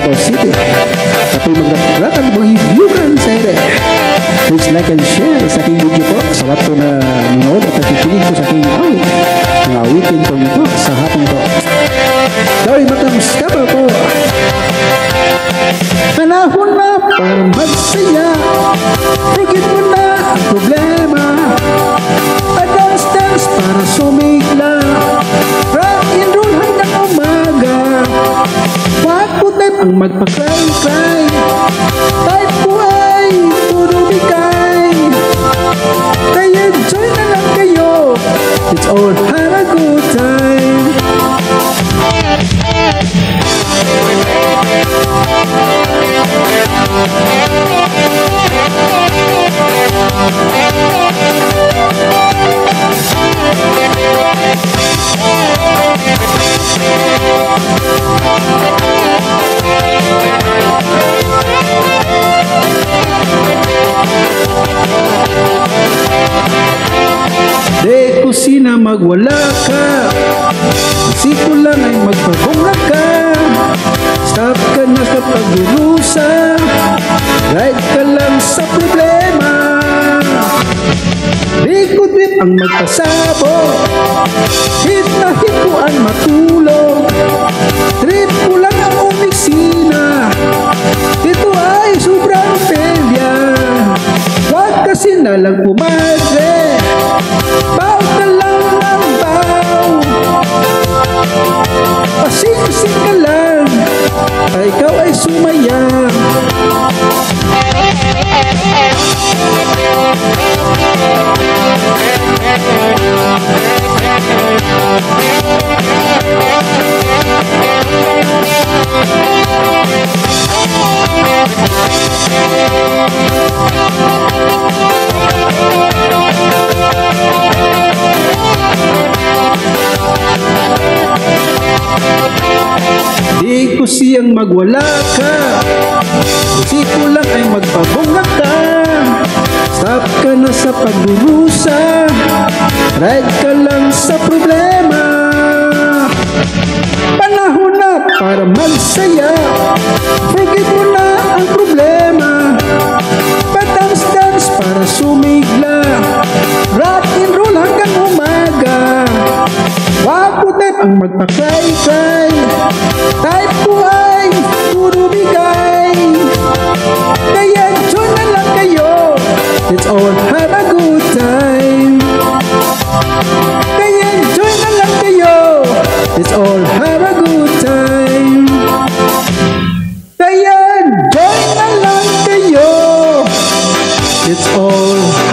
Davao City. Ako'y magratag mag-review sa ere. Please like and share sa aking video po. Sa lahat po na nanood at nakikinig po sa aking awit. Mga awitin po nito sa hapon po. Sorry, matang skabal po. Panahon na para magsaya. Forget mo na ang problema. Dance para sumigla. Rock and roll hanggang umaga. Wag po type ang magpa-cry-cry. Type po ay puro bigay. Kaya enjoy na lang kayo. It's all have a good time. Di ko sina magwala ka. Isip ko lang ay magpabunga ka. Stop ka na sa pagdurusa. Ride ka lang sa problema. Likod-wip ang magpasabo. Hit na hit ko ang matulog. Trip ko lang ang opisina. Ito ay sobrang failure. Wag kasi na lang pumadre. Baw ka lang ng baw. Pasing-pasing ka lang. Ay ikaw ay sumaya. Di ko siyang magwala ka. Isip ko lang ay magpabunga ka. Stop ka na sa pagdurusa. Ride ka lang sa problema. Panahon na para magsaya. Forget mo na ang problema. Padance-dance para sumigla. Rock and roll hanggang umaga. Wag po type ang magpa-cry-cry. Type po ay puro bigay. Kaya enjoy na lang kayo. Let's all have a good time. Kaya enjoy na lang kayo. Let's all have a good time. Kaya enjoy na lang kayo. Let's all